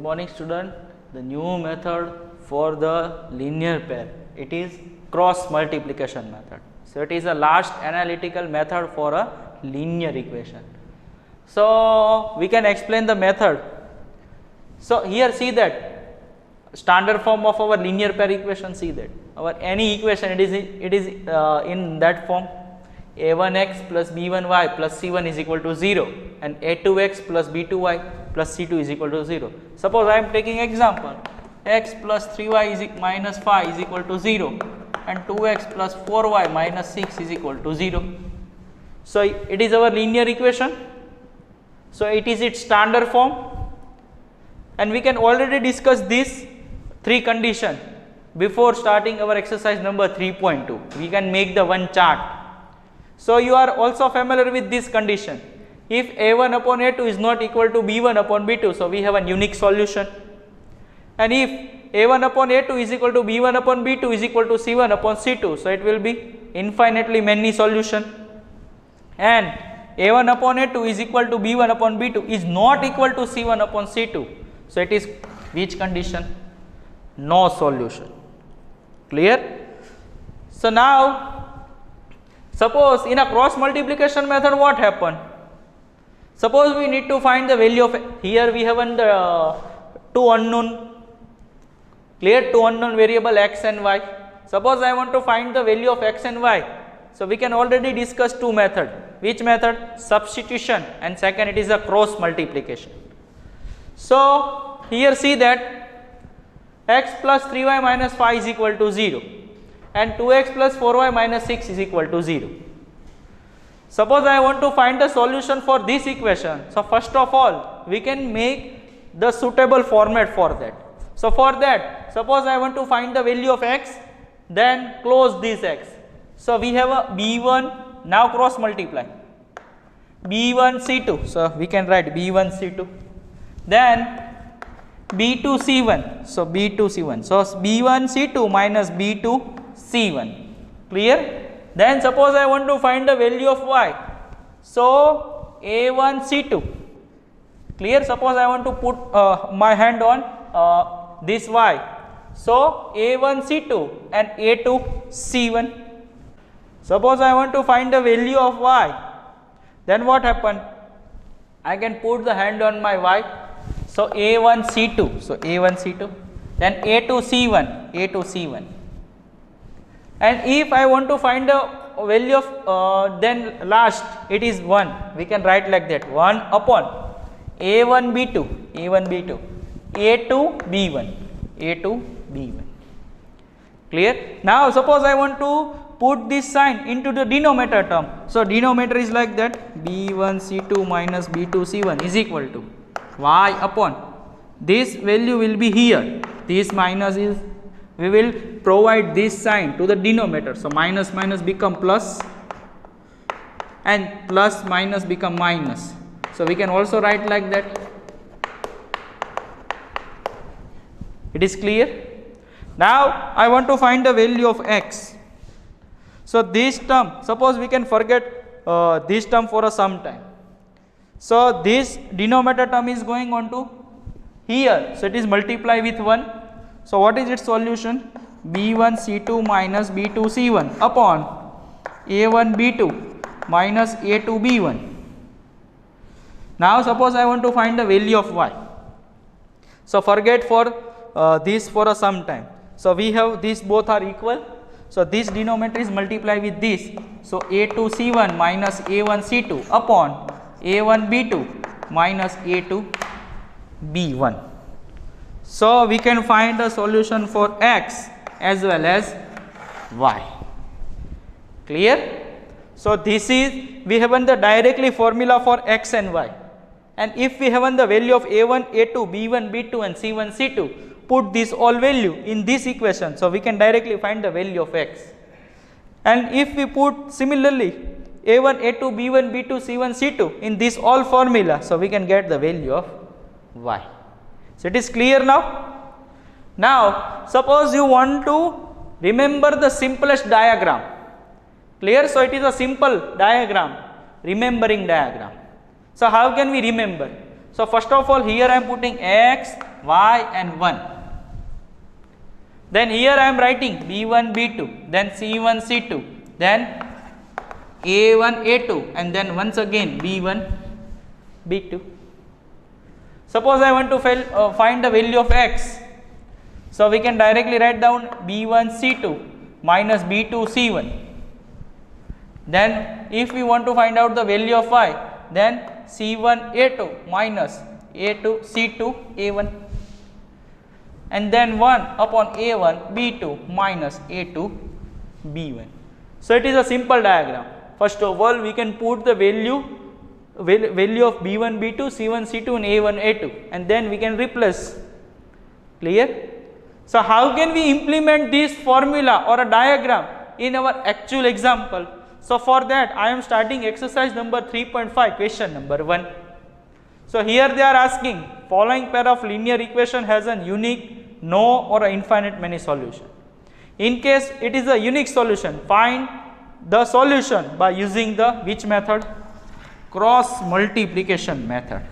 morning student. The new method for the linear pair, it is cross multiplication method. So it is the last analytical method for a linear equation. So we can explain the method. So here see that standard form of our linear pair equation, see that our any equation it is in that form, a1x plus b1y plus c1 is equal to 0 and a2x plus b2y plus c2 is equal to 0. Suppose I am taking example, x plus 3y is minus 5 is equal to 0 and 2x plus 4y minus 6 is equal to 0. So it is our linear equation. So it is its standard form, and we can already discuss these three conditions before starting our exercise number 3.2. We can make the one chart. So you are also familiar with this condition. If a1 upon a2 is not equal to b1 upon b2, so we have a unique solution. And if a1 upon a2 is equal to b1 upon b2 is equal to c1 upon c2, so it will be infinitely many solution. And a1 upon a2 is equal to b1 upon b2 is not equal to c1 upon c2, so it is which condition? No solution. Clear? So now suppose in a cross multiplication method, what happened? Suppose we need to find the value of, here we have the two unknown, clear, two unknown variable x and y. Suppose I want to find the value of x and y, so we can already discuss two methods. Which method? Substitution, and second it is a cross multiplication. So here see that x plus 3y minus 5 is equal to 0 and 2x plus 4y minus 6 is equal to 0. Suppose I want to find the solution for this equation. So first of all, we can make the suitable format for that. So for that, suppose I want to find the value of x, then close this x. So we have a b1, now cross multiply, b1 c2, so we can write b1 c2, then b2 c1, so b2 c1, so b1 c2 minus b2 c1, clear. Then suppose I want to find the value of y, so a1 c2, clear. Suppose I want to put my hand on this y, so a1 c2 and a2 c1. Suppose I want to find the value of y, then what happened? I can put the hand on my y, so a1 c2, so a1 c2, then a2 c1, a2 c1. And if I want to find the value of then last it is 1, we can write like that, 1 upon a1 b2, a1 b2, a2 b1, a2 b1, clear. Now suppose I want to put this sign into the denominator term, so denominator is like that, b1 c2 minus b2 c1 is equal to y upon this value will be here, this minus is, we will provide this sign to the denominator, so minus minus become plus and plus minus become minus, so we can also write like that. It is clear. Now I want to find the value of x. So this term, suppose we can forget this term for a some time. So this denominator term is going on to here, so it is multiply with 1. So what is its solution? b1 c2 minus b2 c1 upon a1 b2 minus a2 b1. Now suppose I want to find the value of y. So forget for this for a some time. So we have these both are equal. So this denominator is multiply with this. So a2 c1 minus a1 c2 upon a1 b2 minus a2 b1. So we can find a solution for x as well as y. Clear? So this is, we have the directly formula for x and y. And if we have the value of a1, a2, b1, b2 and c1, c2, put this all value in this equation, so we can directly find the value of x. And if we put similarly a1, a2, b1, b2, c1, c2 in this all formula, so we can get the value of y. So it is clear now. Now suppose you want to remember the simplest diagram. Clear? So it is a simple diagram, remembering diagram. So how can we remember? So first of all, here I am putting x y and 1. Then here I am writing b1 b2, then c1 c2, then a1 a2, and then once again b1 b2. Suppose I want to find the value of x, so we can directly write down b1 c2 minus b2 c1. Then if we want to find out the value of y, then c1 a2 minus a2 c2 a1, and then 1 upon a1 b2 minus a2 b1. So it is a simple diagram. First of all, we can put the value of b1 b2 c1 c2 and a1 a2, and then we can replace. Clear? So how can we implement this formula or a diagram in our actual example? So for that I am starting exercise number 3.5, question number 1. So here they are asking, following pair of linear equation has a unique, no or a infinite many solution. In case it is a unique solution, find the solution by using the which method? Cross multiplication method.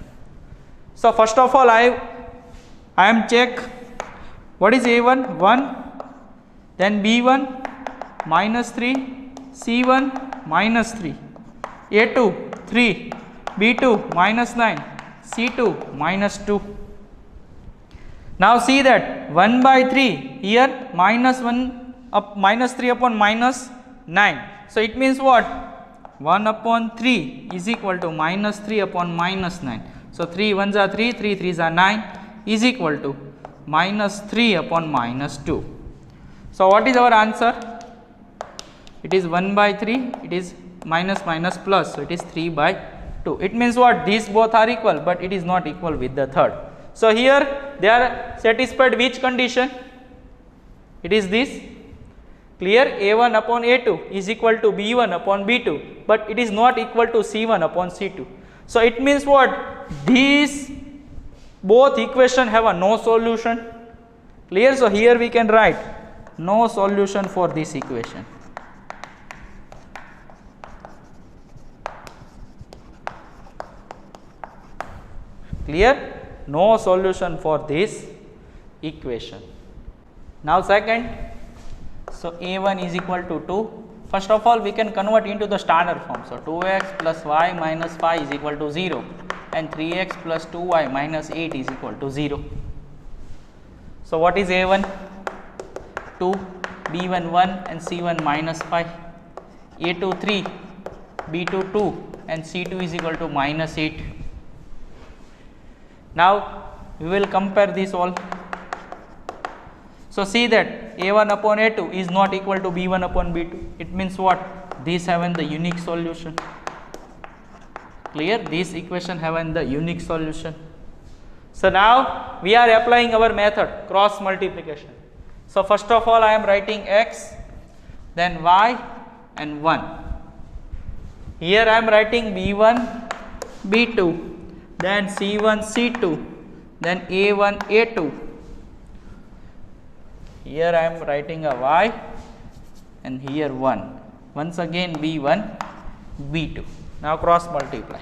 So first of all I am check what is a1, 1, then b1 minus 3, c1 minus 3, a2 3, b2 minus 9, c2 minus 2. Now see that 1 by 3 here minus 1 up minus 3 upon minus 9. So it means what? 1 upon 3 is equal to minus 3 upon minus 9. So 3 1s are 3, 3 3s are 9 is equal to minus 3 upon minus 2. So what is our answer? It is 1 by 3, it is minus minus plus, so it is 3 by 2. It means what? These both are equal, but it is not equal with the third. So here they are satisfied which condition? It is this. Clear? a1 upon a2 is equal to b1 upon b2, but it is not equal to c1 upon c2. So it means what? These both equation have a no solution. Clear? So here we can write no solution for this equation. Clear? No solution for this equation. Now second, so a1 is equal to 2. First of all, we can convert into the standard form. So 2x plus y minus 5 is equal to 0, and 3x plus 2y minus 8 is equal to 0. So what is a1? 2, b1 1 and c1 minus 5, a2 3, b2 2 and c2 is equal to minus 8. Now we will compare this all. So see that a1 upon a2 is not equal to b1 upon b2. It means what? These have the unique solution. Clear? This equation have the unique solution. So now we are applying our method cross multiplication. So first of all I am writing x, then y and 1. Here I am writing b1 b2, then c1 c2, then a1 a2. Here I am writing a y and here 1. Once again b1 b2. Now cross multiply.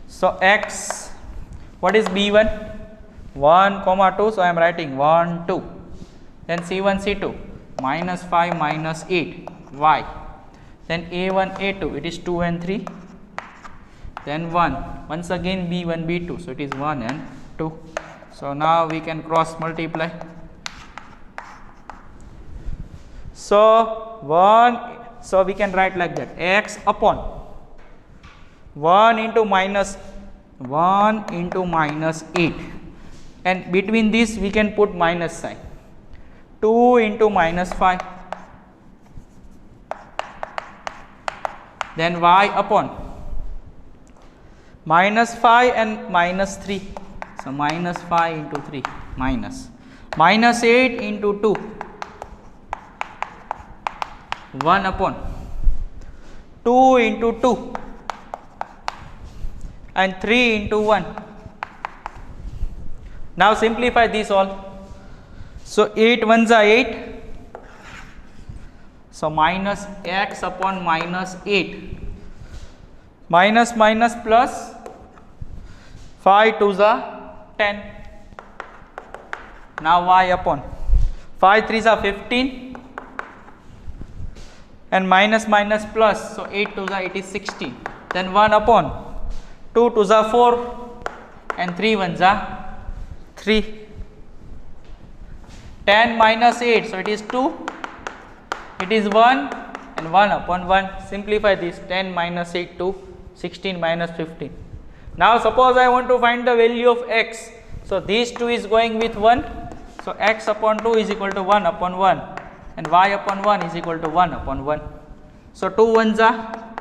So x, what is b1? 1 comma 2, so I am writing 1 2. Then c1 c2 minus 5 minus 8 y. Then a1 a2, it is 2 and 3. Then 1, once again b1 b2, so it is 1 and 2. So now we can cross multiply. So 1, so we can write like that, x upon 1 into minus 8, and between this we can put minus sign, 2 into minus 5, then y upon minus 5 and minus 3. So minus 5 into 3 minus 8 into 2, 1 upon 2 into 2 and 3 into 1. Now simplify this all. So 8 1s are 8. So minus x upon minus 8. Minus minus plus 5 2s are 10. Now y upon 5 3s are 15 and minus minus plus, so 8 2s are it is 16. Then 1 upon 2 2s are 4 and 3 1s are 3. 10 minus 8, so it is 2, it is 1 and 1 upon 1. Simplify this, 10 minus 8 to 16 minus 15. Now suppose I want to find the value of x. So these 2 is going with 1. So x upon 2 is equal to 1 upon 1 and y upon 1 is equal to 1 upon 1. So 2 1s are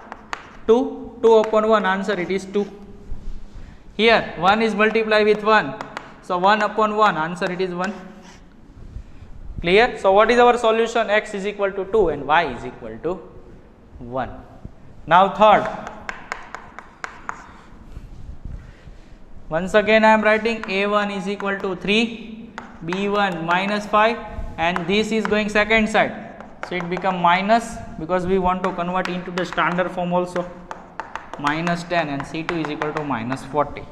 2, 2 upon 1, answer it is 2. Here 1 is multiplied with 1. So 1 upon 1, answer it is 1. Clear? So what is our solution? X is equal to 2 and y is equal to 1. Now third. Once again I am writing a1 is equal to 3, b1 minus 5 and this is going second side. So it become minus because we want to convert into the standard form also. Minus 10 and c2 is equal to minus 40.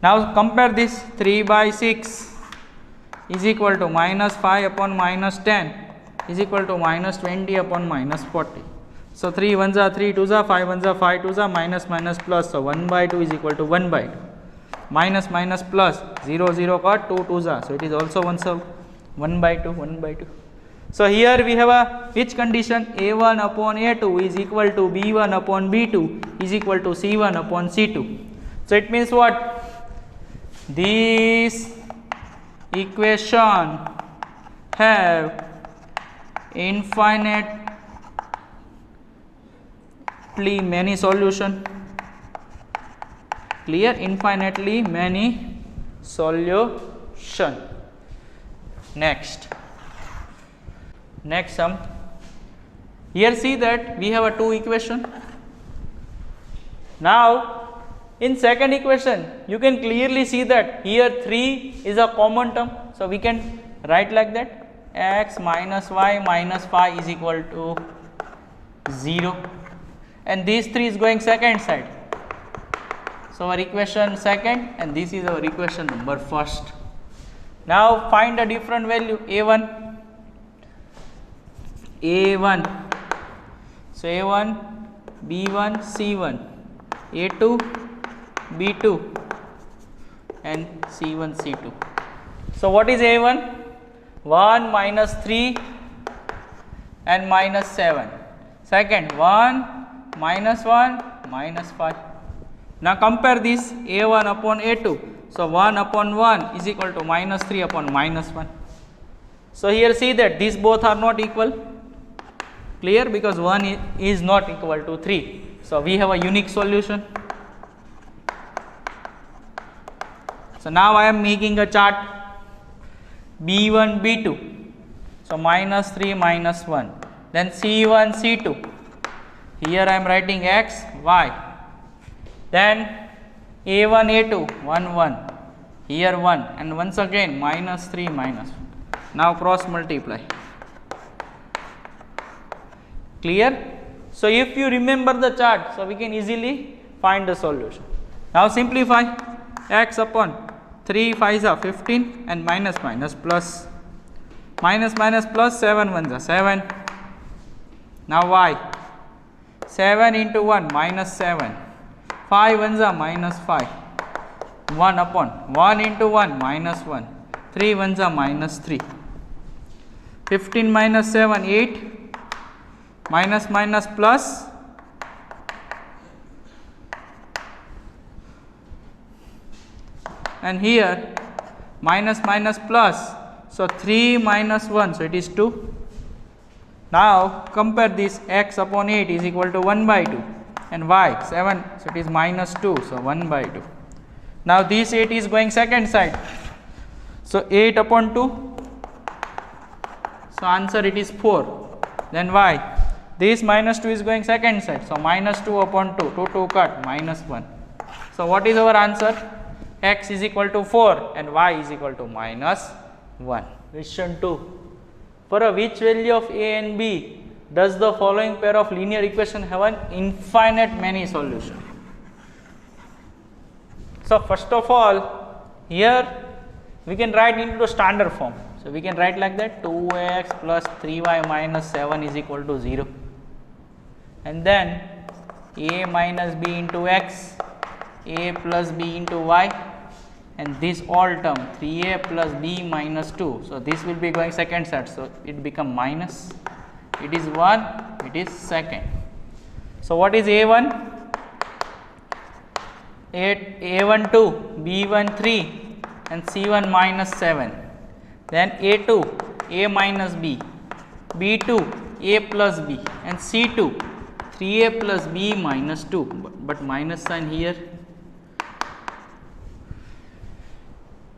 Now compare this, 3 by 6 is equal to minus 5 upon minus 10 is equal to minus 20 upon minus 40. So 3 1s are 3 2s are 5 1s are 5 2s are minus minus plus. So 1 by 2 is equal to 1 by 2. Minus minus plus 0 0 got 2 2s are. So it is also 1 by 2 1 by 2. So here we have a which condition? A1 upon A2 is equal to B1 upon B2 is equal to C1 upon C2. So it means what? This equation have infinitely many solution. Clear? Infinitely many solution. Next sum. Here see that we have a 2 equation. Now in second equation you can clearly see that here 3 is a common term. So we can write like that, x minus y minus 5 is equal to 0 and these 3 is going second side. So our equation second and this is our equation number first. Now find a different value, a1. So a1 b1 c1 a2 b2 and c1 c2. So what is a1? 1 minus 3 and minus 7. Second 1 minus 1 minus 5. Now compare this a1 upon a2. So 1 upon 1 is equal to minus 3 upon minus 1. So here see that these both are not equal. Clear? Because 1 is not equal to 3. So we have a unique solution. So now I am making a chart b1 b2. So minus 3 minus 1. Then c1 c2. Here I am writing x y. Then a1 a2 1 1. Here 1 and once again minus 3 minus 1. Now cross multiply. Clear? So if you remember the chart, so we can easily find the solution. Now simplify, x upon 3 5s are 15 and minus minus plus. Minus minus plus 7 1s are 7. Now y, 7 into 1 minus 7. 5 1s are minus 5. 1 upon 1 into 1 minus 1. 3 1s are minus 3. 15 minus 7 8. Minus minus plus and here minus minus plus. So 3 minus 1, so it is 2. Now compare this, x upon 8 is equal to 1 by 2 and y 7, so it is minus 2, so 1 by 2. Now this 8 is going second side, so 8 upon 2, so answer it is 4. Then y, this minus 2 is going second side, so minus 2 upon 2, 2 2 cut, minus 1. So what is our answer? X is equal to 4 and y is equal to minus 1. Question 2. For a which value of a and b does the following pair of linear equation have an infinite many solution? So first of all, here we can write into the standard form. So we can write like that, 2x plus 3y minus 7 is equal to 0. And then a minus b into x, a plus b into y, and this all term 3a plus b minus 2. So this will be going second set. So it become minus. It is 1, it is second. So what is a1? a1 2, b1 3, and c1 minus 7. Then a2, a minus b, b2, a plus b, and c2, 3a plus b minus 2, but minus sign here.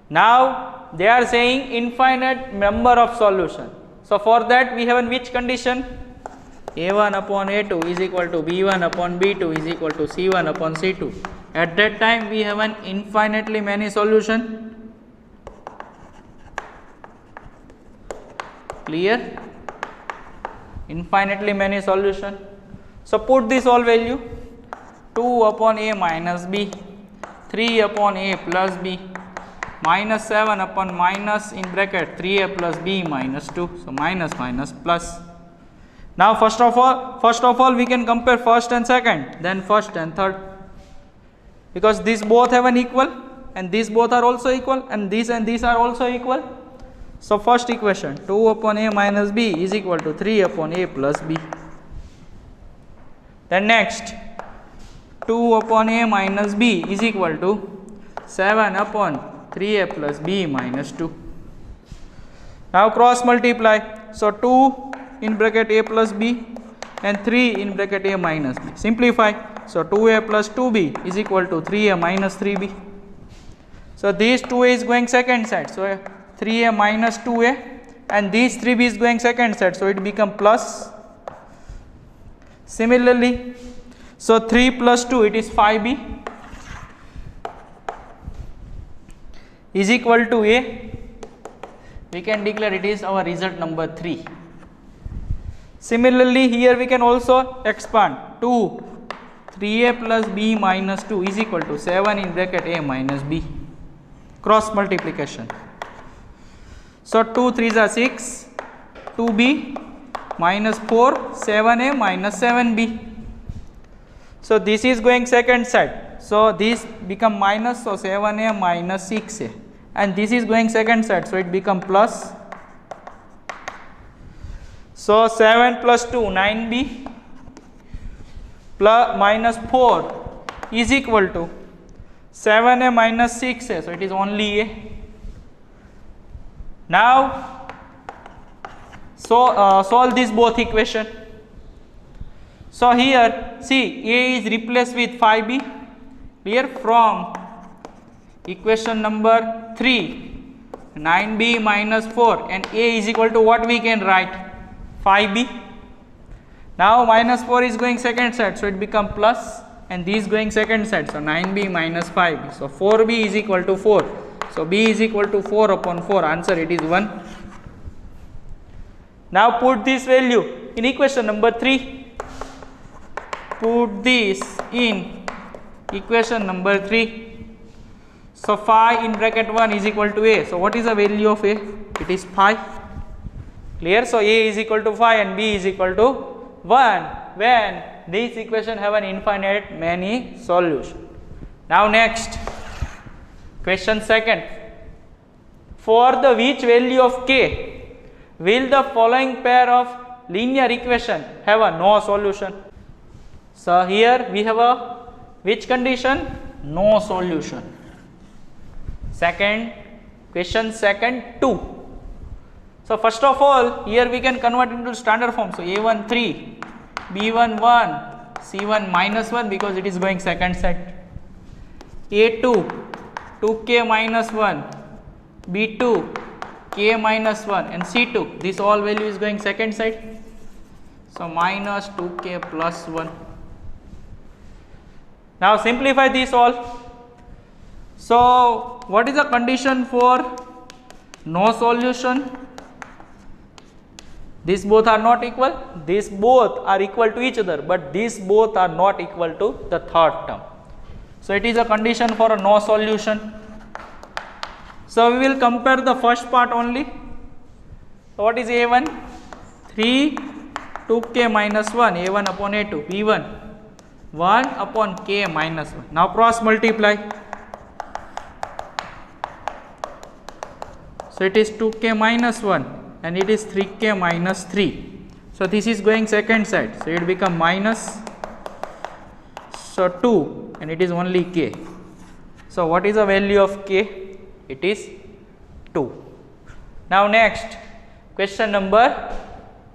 Now they are saying infinite number of solution. So for that we have in which condition? a1 upon a2 is equal to b1 upon b2 is equal to c1 upon c2. At that time we have an infinitely many solution. Clear? Infinitely many solution. So put this all value, 2 upon a minus b, 3 upon a plus b, minus 7 upon minus in bracket 3a plus b minus 2. So minus minus plus. Now first of all we can compare first and second, then first and third, because these both have an equal, and these both are also equal, and these are also equal. So first equation, 2 upon a minus b is equal to 3 upon a plus b. Then next, 2 upon a minus b is equal to 7 upon 3a plus b minus 2. Now cross multiply. So 2 in bracket a plus b and 3 in bracket a minus b. Simplify. So 2a plus 2b is equal to 3a minus 3b. So this 2a is going second side. So 3a minus 2a, and this 3b is going second side. So it become plus. Similarly, so 3 plus 2, it is 5b is equal to a. We can declare it is our result number 3. Similarly, here we can also expand. 2 3a plus b minus 2 is equal to 7 in bracket a minus b. Cross multiplication. So 2 3s are 6, 2b minus 4, 7a minus 7b. So this is going second side. So this become minus, so 7a minus 6a. And this is going second side, so it become plus. So 7 plus 2, 9b plus minus 4 is equal to 7a minus 6a. So it is only a. Now solve this both equation. So here see, a is replaced with 5b. Here from equation number 3, 9b minus 4, and a is equal to what we can write? 5b. Now minus 4 is going second side, so it become plus, and this going second side, so 9b minus 5b. So 4b is equal to 4. So b is equal to 4 upon 4. Answer, it is 1. Now put this value in equation number 3. Put this in equation number 3. So phi in bracket 1 is equal to a. So what is the value of a? It is phi. Clear? So a is equal to phi and b is equal to 1 when this equation have an infinite many solution. Now next, question second. For the which value of k will the following pair of linear equation have a no solution? So here we have a which condition? No solution. Second, question second 2. So first of all, here we can convert into standard form. So a1 3, b1 1, c1 minus 1 because it is going second set. a2 2k minus 1, b2 k minus 1, and c2 this all value is going second side. So minus 2k plus 1. Now simplify this all. So what is the condition for no solution? These both are not equal. These both are equal to each other, but these both are not equal to the third term. So it is a condition for a no solution. So we will compare the first part only. So what is A1? 3 2k minus 1, A1 upon A2, B1 1 upon k minus 1. Now cross multiply. So it is 2k minus 1 and it is 3k minus 3. So this is going second side. So it become minus, so 2 and it is only k. So what is the value of k? It is 2. Now next, question number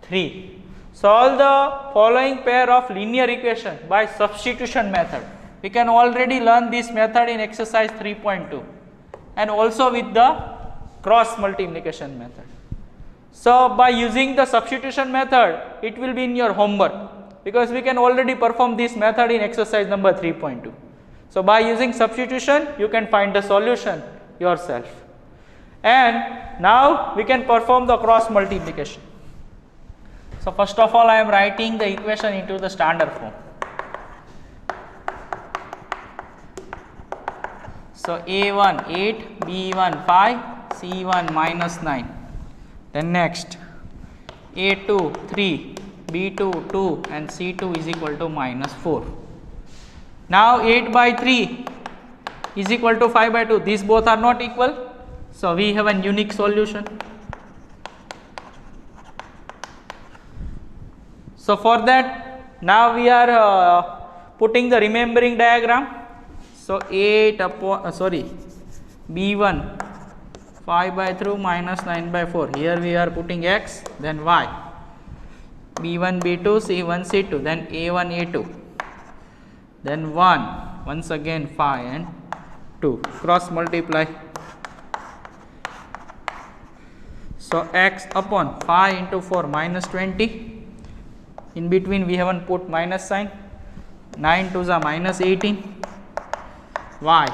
3. Solve the following pair of linear equation by substitution method. We can already learn this method in exercise 3.2 and also with the cross multiplication method. So by using the substitution method, it will be in your homework because we can already perform this method in exercise number 3.2. So by using substitution, you can find the solution yourself. And now we can perform the cross multiplication. So first of all, I am writing the equation into the standard form. So A1 8, B1 5, C1 minus 9. Then next, A2 3, B2 2 and C2 is equal to minus 4. Now 8 by 3 is equal to 5 by 2. These both are not equal. So we have a unique solution. So for that, now we are putting the remembering diagram. So 8 upon B1 5 by 3 minus 9 by 4. Here we are putting x, then y. B1 B2 C1 C2, then A1 A2, then 1, once again 5 and 2. Cross multiply. So x upon 5 into 4 minus 20. In between we haven't put minus sign. 9 to the minus 18. Y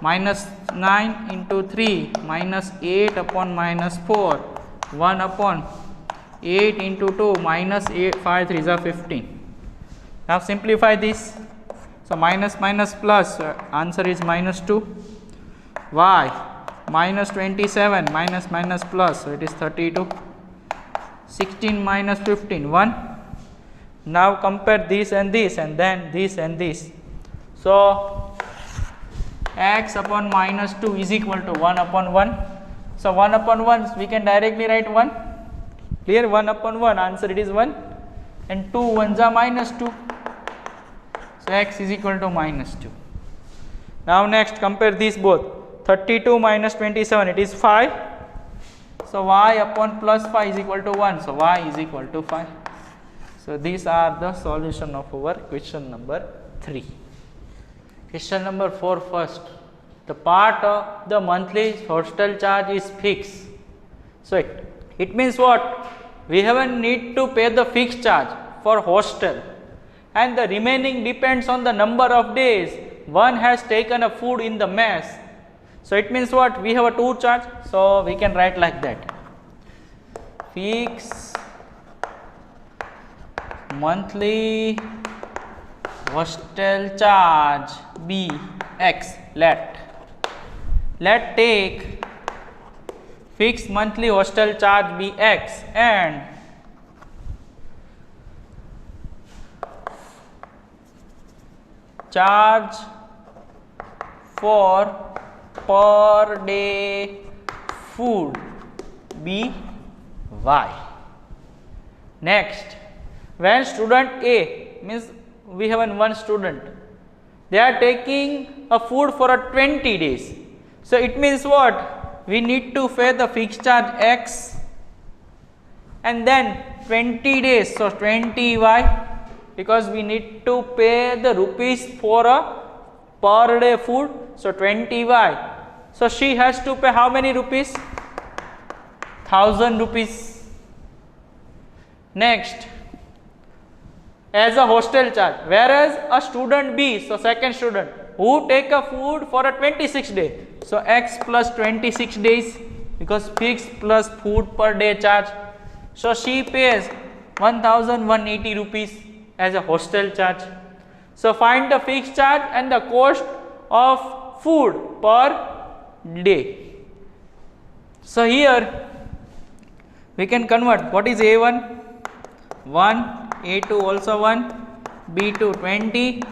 minus 9 into 3 minus 8 upon minus 4. 1 upon 8 into 2 minus 8, 5 3 is 15. Now simplify this. So minus minus plus, answer is minus 2. Y minus 27 minus minus plus, so it is 32. 16 minus 15, 1. Now compare this and then this and this. So x upon minus 2 is equal to 1 upon 1. So 1 upon 1 we can directly write 1. Clear? 1 upon 1, answer it is 1. And 2 ones are minus 2. So x is equal to minus 2. Now next, compare these both. 32 minus 27, it is 5. So y upon plus 5 is equal to 1. So y is equal to 5. So these are the solution of our question number 3. Question number 4 first. The part of the monthly hostel charge is fixed. So it means what? We haven't need to pay the fixed charge for hostel, and the remaining depends on the number of days one has taken a food in the mess. So it means what? We have a 2 charge, so we can write like that. Fixed monthly hostel charge be x. Let take fixed monthly hostel charge be x and charge for per day food be y. Next, when student A, means we have one student, they are taking a food for a 20 days. So it means what? We need to pay the fixed charge x and then 20 days, so 20y, because we need to pay the rupees for a per day food, so 20y. So she has to pay how many rupees? 1000 rupees. Next, as a hostel charge, whereas a student B, so second student, who take a food for a 26 day, so x plus 26 days, because fixed plus food per day charge, so she pays 1180 rupees as a hostel charge. So find the fixed charge and the cost of food per day. So here we can convert. What is A1? 1, A2 also 1, B2 20,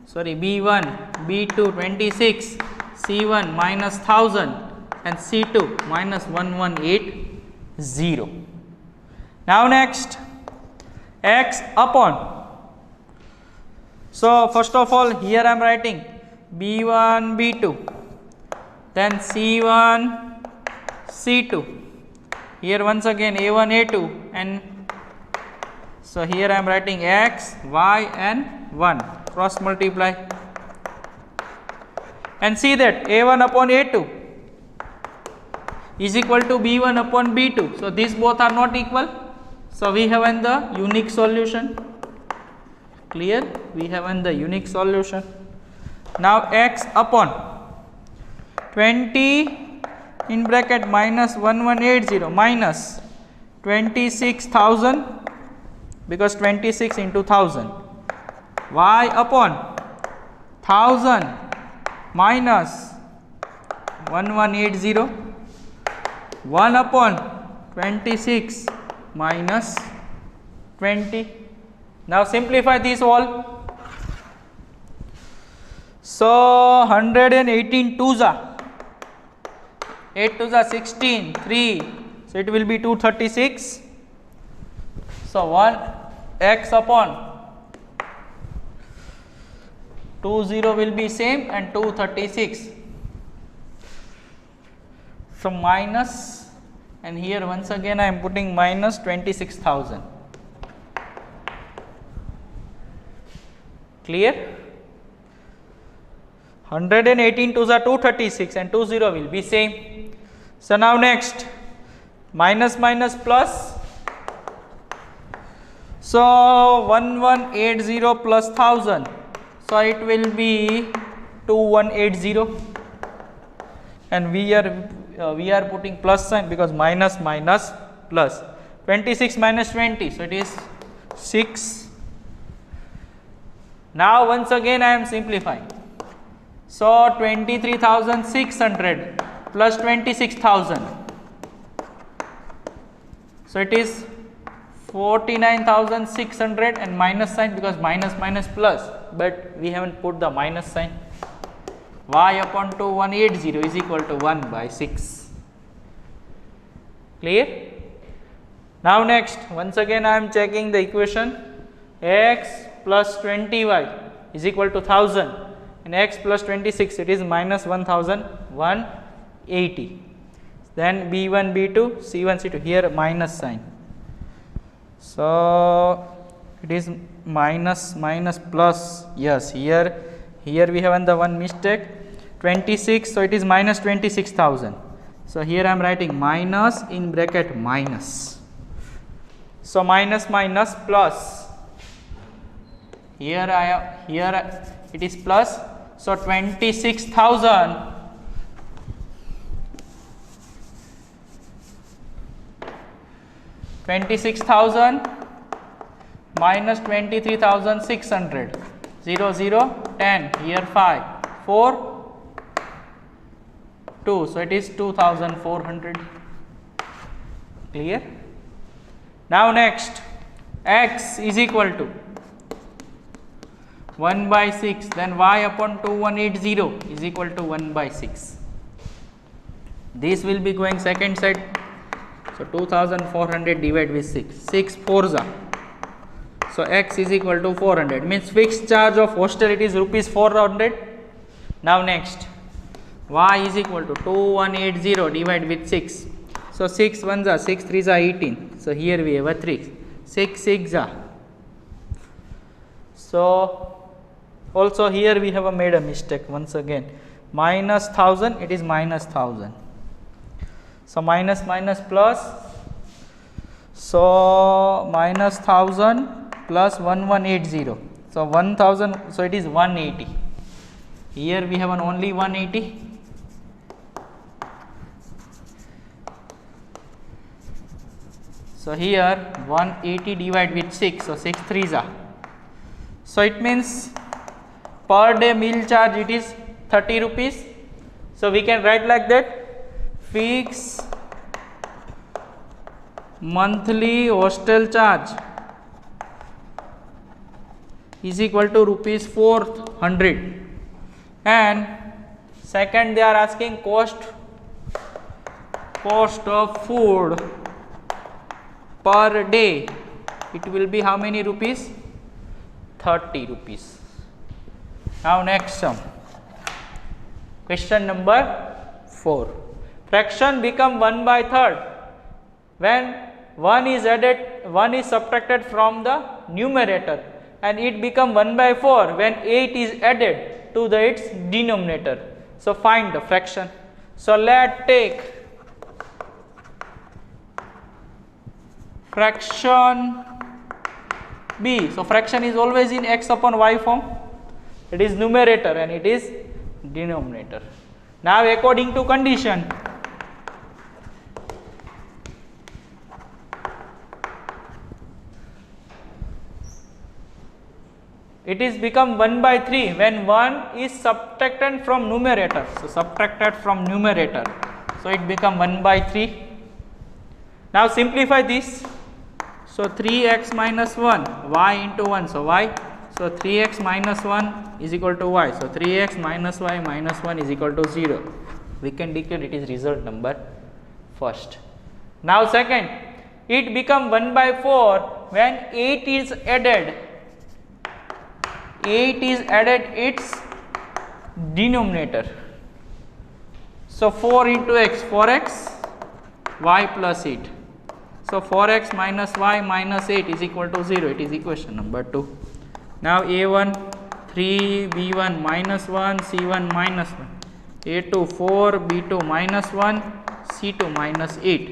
sorry B1, B2 26, C1 minus 1000 and C2 minus 1180. Now next, x upon. So first of all here I am writing B1 B2, then C1 C2, here once again A1 A2, and so here I am writing x, y and 1, cross multiply, and see that A1 upon A2 is equal to B1 upon B2. So these both are not equal. So we have in the unique solution. Clear? We have in the unique solution. Now x upon 20 in bracket minus 1180 minus 26,000, because 26 into 1000, y upon 1000 minus 1180, 1 upon 26 minus 20. Now simplify this all. So 118 twos are 8 twos are 16, 3, so it will be 236. So 1 x upon 20 will be same and 236. So minus, and here once again I am putting minus 26,000. Clear? 118 twos are 236 and 20 will be same. So now next, minus minus plus. So 1180 plus 1000, so it will be 2180, and we are putting plus sign because minus minus plus. 26 minus 20, so it is 6. Now once again I am simplifying. So 23,600 plus 26,000, so it is 49,600, and minus sign because minus minus plus, but we haven't put the minus sign. Y upon 2180 is equal to 1 by 6. Clear? Now next, once again I am checking the equation. X plus 20y is equal to 1000, and x plus 26, it is minus 1180. Then B1 B2 C1 C2, here minus sign. So it is minus minus plus. Yes, here we have the one mistake. 26, so it is minus 26,000. So here I am writing minus in bracket minus. So minus minus plus. Here it is plus. So 26,000 minus 23,600. 0 0 10, here 5 4 2, so it is 2,400. Clear? Now next, x is equal to 1 by 6, then y upon 2180 is equal to 1 by 6. This will be going second side. So 2,400 divided with 6, 6 fours are. So x is equal to 400, means fixed charge of hostel it is rupees 400. Now next, y is equal to 2180 divided with 6. So 6 ones are 6 threes are 18. So here we have a 3. 6 6 are. So also here we have made a mistake once again. Minus 1000, it is minus 1000. So minus minus plus. So minus 1000 plus 1180. So 1000, so it is 180. Here we have only 180. So here 180 divided with 6, so 6 threes are. So it means per day meal charge it is 30 rupees. So we can write like that: fix monthly hostel charge is equal to rupees 400. And second, they are asking cost of food per day. It will be how many rupees? 30 rupees. Now next sum. Question number 4. Fraction become 1/3 when 1 is subtracted from the numerator, and it become 1/4 when 8 is added to its denominator. So find the fraction. So let take fraction B. So fraction is always in x upon y form. It is numerator and it is denominator. Now according to condition, it is become 1/3 when 1 is subtracted from numerator. So subtracted from numerator. So it become 1/3. Now simplify this. So 3x minus 1, y into 1. So y. So 3x minus 1 is equal to y. So 3x minus y minus 1 is equal to 0. We can declare it is result number first. Now second, it become 1/4 when 8 is added. 8 is added its denominator. So 4 into x, 4x, y plus 8. So 4x minus y minus 8 is equal to 0. It is equation number 2. Now a1 3, b1 minus 1, c1 minus 1, a2 4, b2 minus 1, c2 minus 8.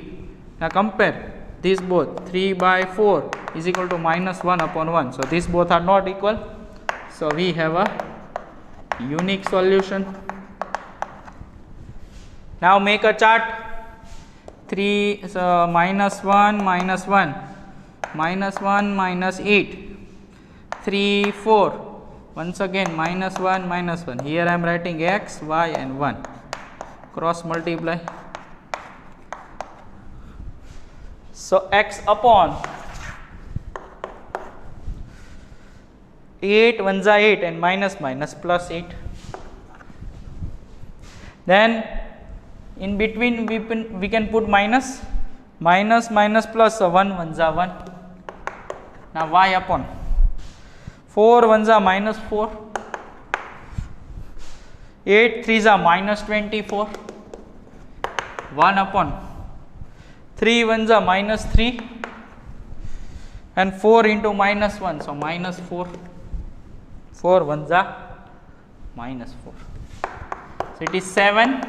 Now compare these both. 3/4 is equal to minus 1 upon 1. So these both are not equal. So we have a unique solution. Now make a chart. 3 minus 1 minus 1 minus 1 minus 8 3 4 once again minus 1 minus 1. Here I am writing x, y and 1. Cross multiply. So x upon 8 1s are 8 and minus minus plus 8. Then in between we can put minus minus plus, so 1 1s are 1. Now y upon 4 1s are minus 4, 8 3s are minus 24, 1 upon 3 1s are minus 3 and 4 into minus 1, so minus 4, 4 1s are minus 4. So it is 7.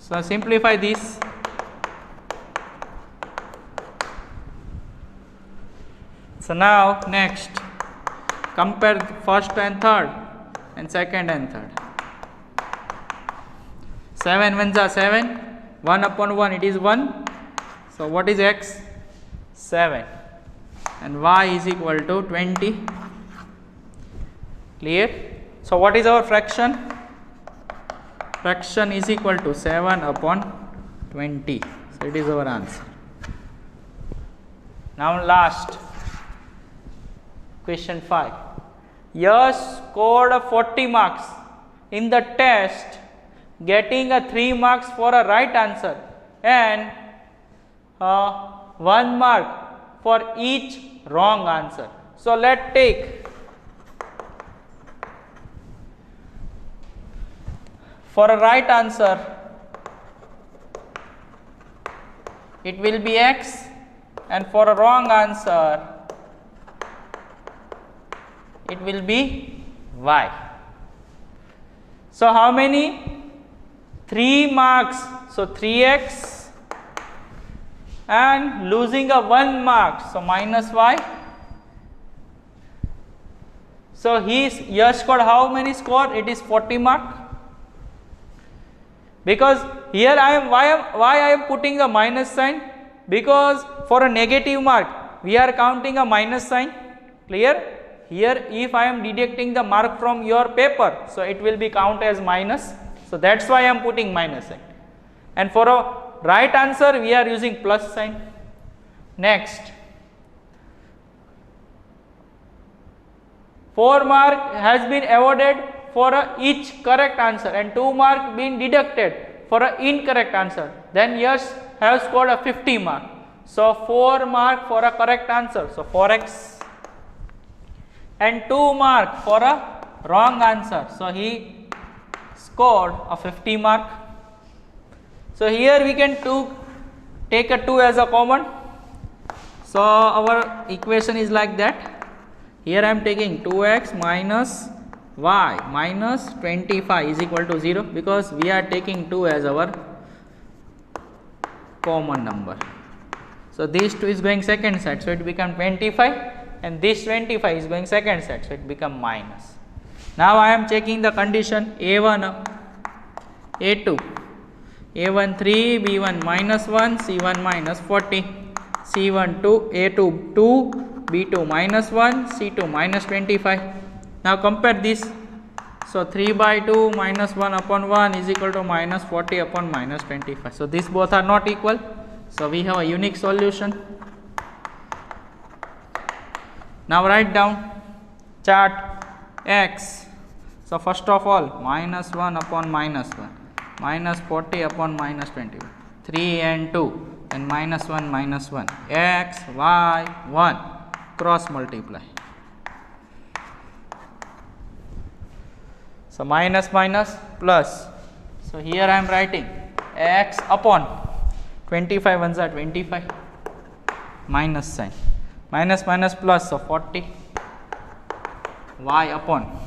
So simplify this. So now next, compare first and third and second and third. 7 1s are 7, 1 upon 1 it is 1. So what is x? 7 and y is equal to 20. Clear? So what is our fraction? Fraction is equal to 7 upon 20. So it is our answer. Now last, question 5. Yash scored 40 marks in the test, getting 3 marks for a right answer and 1 mark for each wrong answer. So let's take for a right answer, it will be x, and for a wrong answer, it will be y. So how many? 3 marks. So 3x and losing a 1 mark. So minus y. So Yash scored how many score? It is 40 mark. Because here why I am putting the minus sign? Because for a negative mark we are counting a minus sign. Clear? Here if I am deducting the mark from your paper, so it will be count as minus. So that's why I am putting minus sign. And for a right answer we are using plus sign. Next, 4 mark has been awarded for each correct answer and 2 mark been deducted for an incorrect answer. Then Yash has scored a 50 mark. So 4 mark for a correct answer, so 4x, and 2 mark for a wrong answer, so he scored a 50 mark. So here we can take a 2 as a common. So our equation is like that. Here I am taking 2x minus y minus 25 is equal to 0, because we are taking 2 as our common number. So this 2 is going second side, so it become 25, and this 25 is going second side, so it become minus. Now I am checking the condition a1, a2, a1 3, b1 minus 1, c1 minus 40, c1 2, a2 2, b2 minus 1, c2 minus 25. Now compare this. So 3 by 2 minus 1 upon 1 is equal to minus 40 upon minus 25. So these both are not equal. So we have a unique solution. Now write down chart x. So first of all, minus 1 upon minus 1, minus 40 upon minus 21, 3 and 2, and minus 1 minus 1, x, y, 1, cross multiply. So minus minus plus. So here I am writing x upon 25 ones are 25, minus sign, minus minus plus, so 40, y upon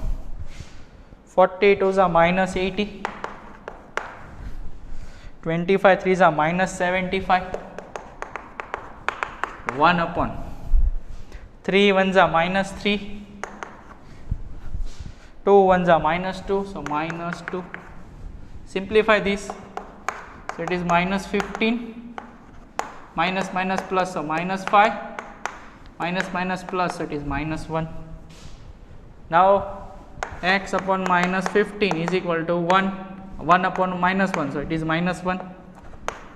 40 2s are minus 80, 25 3s are minus 75, 1 upon 3 ones are minus 3, 2 ones are minus 2, so minus 2. Simplify this, so it is minus 15, minus minus plus, so minus 5, minus minus plus, so it is minus 1. Now x upon minus 15 is equal to 1, 1 upon minus 1, so it is minus 1,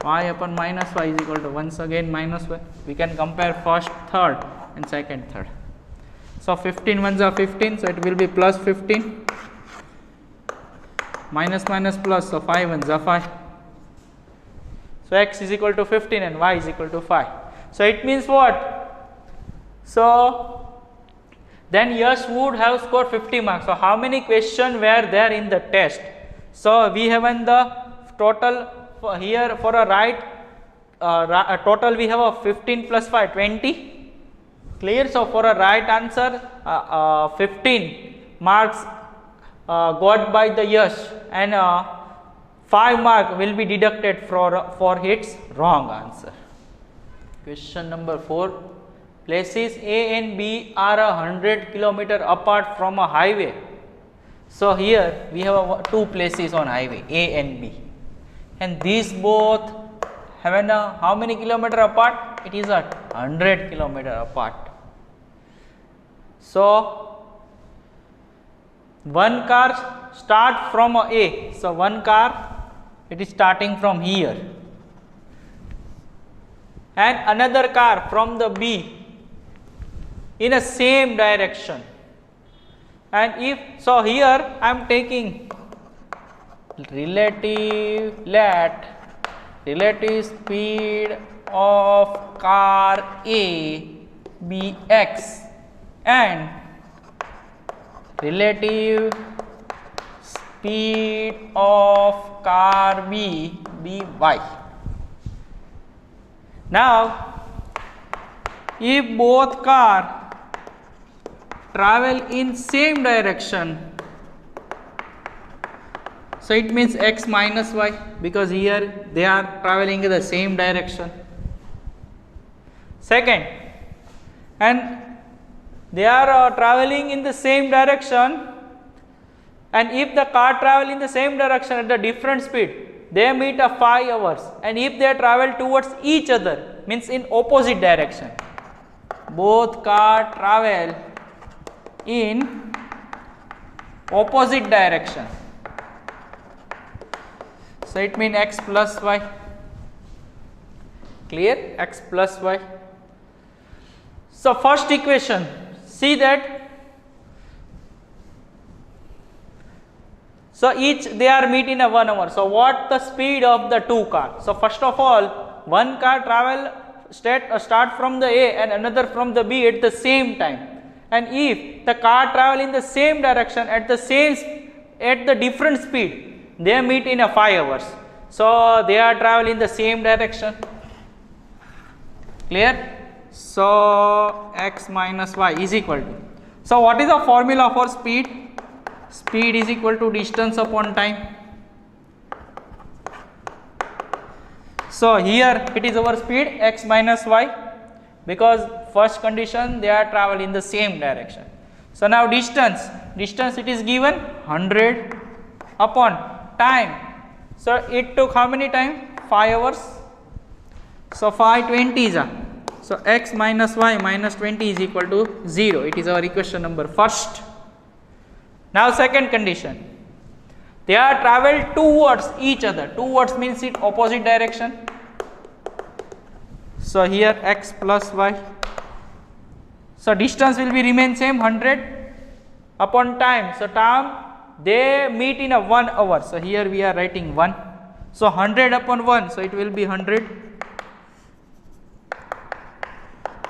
y upon minus 5 is equal to once again minus 1. We can compare first third and second third. So 15 ones are 15, so it will be plus 15, minus minus plus, so 5 ones are 5. So x is equal to 15 and y is equal to 5. So it means what? So then Yash would have scored 50 marks. So how many questions were there in the test? So we have in the total here for a right total we have a 15 plus 5, 20. Clear? So for a right answer 15 marks got by the Yash, and 5 mark will be deducted for its wrong answer. Question number 4. Places A and B are 100 km apart from a highway. So here we have 2 places on highway, A and B, and these both have how many kilometer apart? It is 100 km apart. So one car start from A. So one car, it is starting from here, and another car from the B in a same direction. And if so, here I am taking relative speed of car A bx and relative speed of car B by. Now if both cars travel in same direction, so it means x minus y, because here they are traveling in the same direction. Second, and they are traveling in the same direction, and if the car travel in the same direction at the different speed, they meet at 5 hours, and if they travel towards each other, means in opposite direction, both car travel in opposite direction. So it means x plus y. Clear? X plus y. So first equation, see that. So each they are meet in a 1 hour. So what the speed of the two cars? So first of all, one car travel start from the A and another from the B at the same time. And if the car travel in the same direction at the different speed, they meet in a 5 hours. So they are traveling in the same direction. Clear? So x minus y is equal to. So what is the formula for speed? Speed is equal to distance upon time. So here it is our speed x minus y, because first condition they are travel in the same direction. So now distance it is given 100 upon time. So it took how many time? 5 hours. So 520 is a. So x minus y minus 20 is equal to 0. It is our equation number first. Now second condition, they are traveled towards each other. Towards means in opposite direction. So here x plus y. So distance will be remain same 100 upon time. So time they meet in a 1 hour. So here we are writing 1. So 100 upon 1. So it will be 100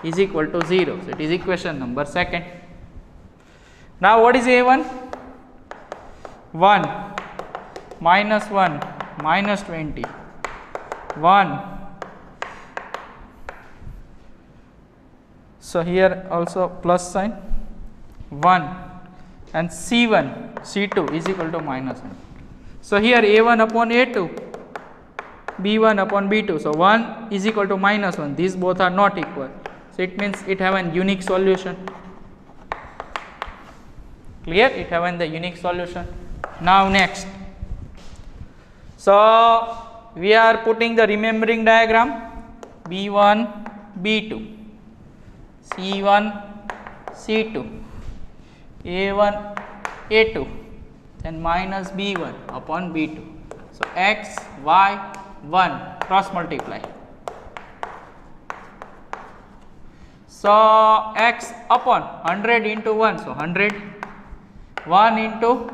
is equal to 0. So it is equation number second. Now what is A1? 1 minus 1 minus 20 1. So here also plus sign 1, and C1 C2 is equal to minus 1. So here A1 upon A2, B1 upon B2. So 1 is equal to minus 1. These both are not equal. So it means it have a unique solution. Clear? It have the unique solution. Now next. So we are putting the remembering diagram B1 B2, C1 C2, A1 A2, then minus B1 upon B2. So x y 1 cross multiply. So x upon 100 into 1. So 100, 1 into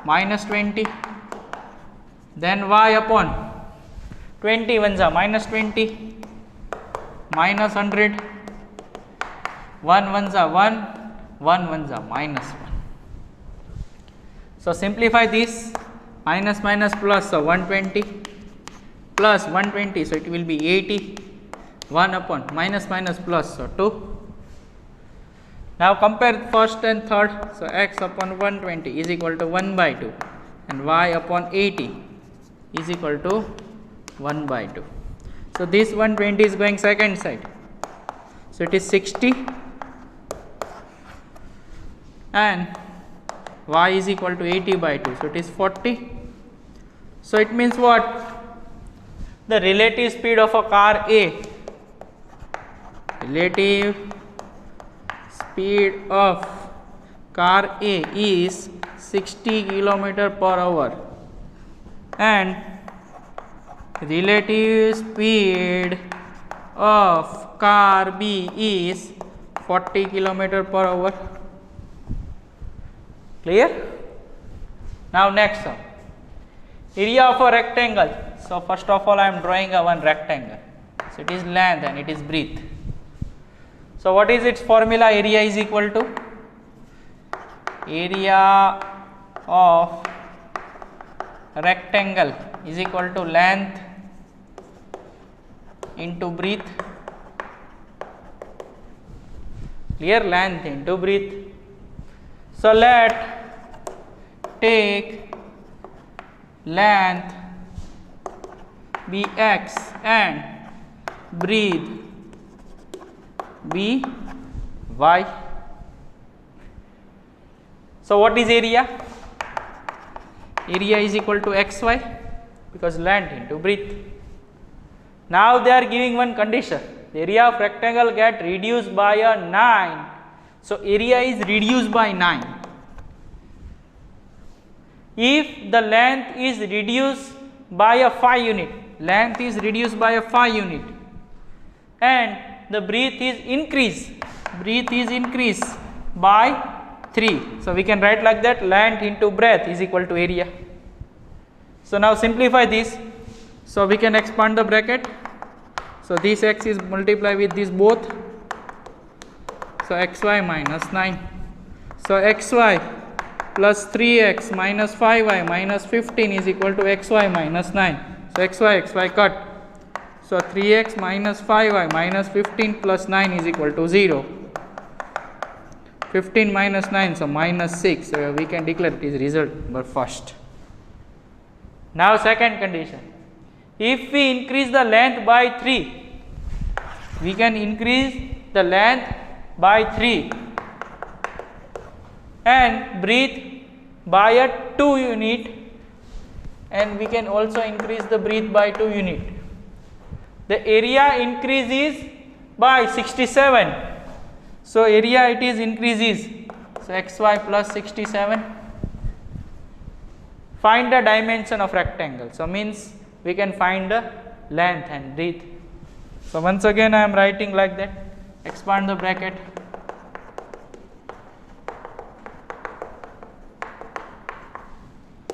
minus 20, then y upon 20 ones are minus 20, minus 100, 1 ones are 1, 1 ones are minus 1. So simplify this, minus minus plus, so 120 plus 120, so it will be 80, 1 upon minus minus plus, so 2. Now compare first and third. So x upon 120 is equal to 1 by 2, and y upon 80 is equal to 1 by 2. So this 120 is going second side. So it is 60, and y is equal to 80 by 2. So it is 40. So it means what? The relative speed of a car A, relative speed of car A is 60 km per hour, and relative speed of car B is 40 km per hour. Clear? Now next one, area of a rectangle. So first of all I am drawing a one rectangle. So it is length and it is breadth. So what is its formula? Area is equal to area of rectangle is equal to length into breadth. Clear? Length into breadth. So let take length be x and breadth be y. So what is area? Area is equal to xy, because length into breadth. Now they are giving one condition. The area of rectangle get reduced by a 9 So area is reduced by 9. If the length is reduced by a 5 unit, length is reduced by a 5 unit, and the breadth is increased by 3. So we can write like that, length into breadth is equal to area. So now simplify this. So we can expand the bracket. So this x is multiplied with this both. So xy minus 9. So xy plus 3x minus 5y minus 15 is equal to xy minus 9. So xy cut. So 3x minus 5y minus 15 plus 9 is equal to 0. 15 minus 9, so minus 6. So we can declare it is result but first. Now second condition. If we increase the length by 3, we can increase the length by 3 and breadth by a 2 unit, and we can also increase the breadth by 2 unit. The area increases by 67. So area it is increases. So xy plus 67. Find the dimension of rectangle. So means we can find the length and breadth. So once again I am writing like that. Expand the bracket.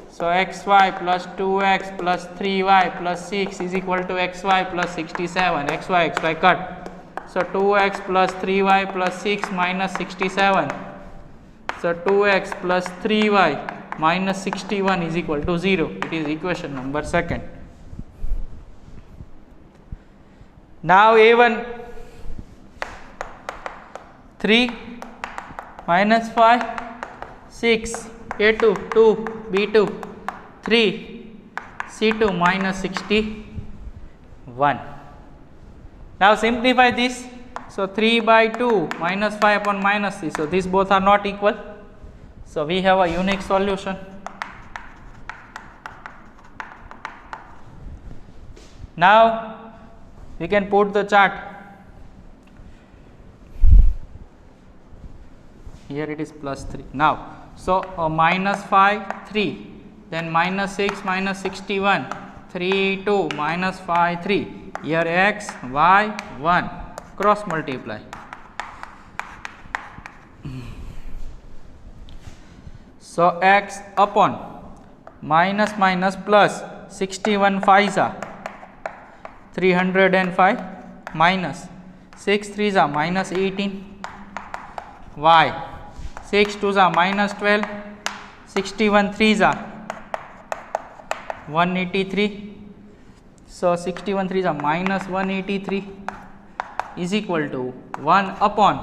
So xy plus 2x plus 3y plus 6 is equal to xy plus 67. xy cut. So 2x plus 3y plus 6 minus 67. So 2x plus 3y minus 61 is equal to 0. It is equation number second. Now a1 3 minus 5 6 a2 2 b2 3 c2 minus 61. Now simplify this. So 3 by 2 minus 5 upon minus 3. So these both are not equal. So we have a unique solution. Now we can put the chart. Here it is plus 3. Now so minus 5 3, then minus 6 minus 61, 3 2 minus 5 3. Here x, y, 1, cross multiply. So x upon minus minus plus 61 5s are 305 minus 6 3s are minus 18, y 6 2s are minus 12, 61 3s are 183. So 61 3s are minus 183 is equal to 1 upon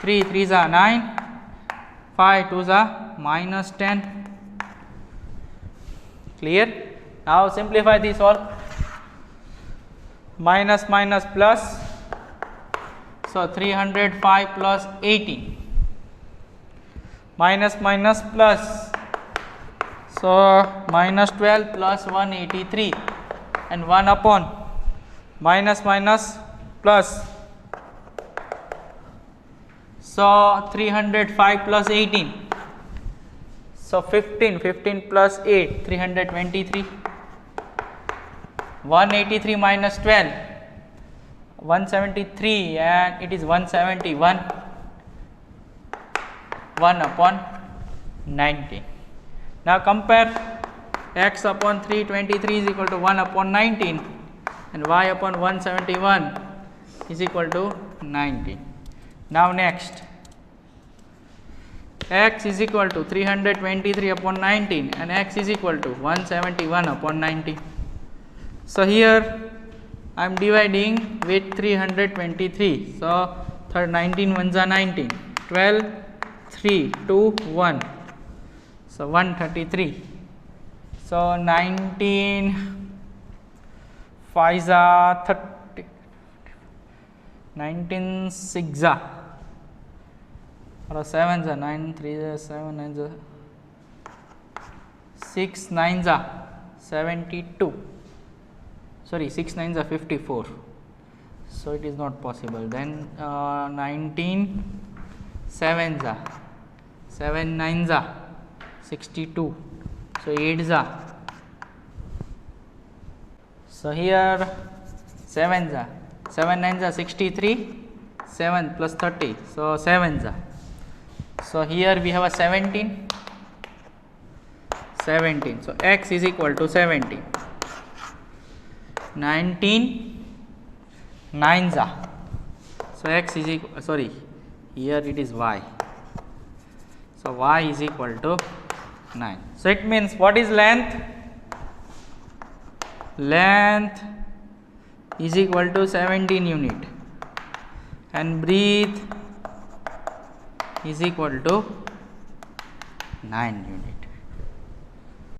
3 3s are 9, 5 2s are minus 10. Clear? Now simplify this all. Minus minus plus. So 305 plus 18. Minus minus plus. So minus 12 plus 183. And 1 upon minus minus plus. So 305 plus 18. So 15 plus 8, 323. 183 minus 12, 173, and it is 171. 1 upon 19. Now compare. X upon 323 is equal to 1 upon 19, and y upon 171 is equal to 19. Now next, x is equal to 323 upon 19 and x is equal to 171 upon 19. So here I am dividing with 323. So 19 ones are 19, 12, 3, 2, 1. So 133. So 19 5s are 30, 19 6s are, or 7s are 9 3s are 7 9s are 6 9s are 72. Sorry, 6 9s are 54. So it is not possible. Then 19 7 za, 7 9 za 62, so 8 za, so here 7 za, 7 9 za 63, 7 plus 30, so 7 za, so here we have a 17, so x is equal to 17, 19 9 za, so x is equal, sorry, here it is y, so y is equal to 9. So it means what is length? Length is equal to 17 unit and breadth is equal to 9 unit.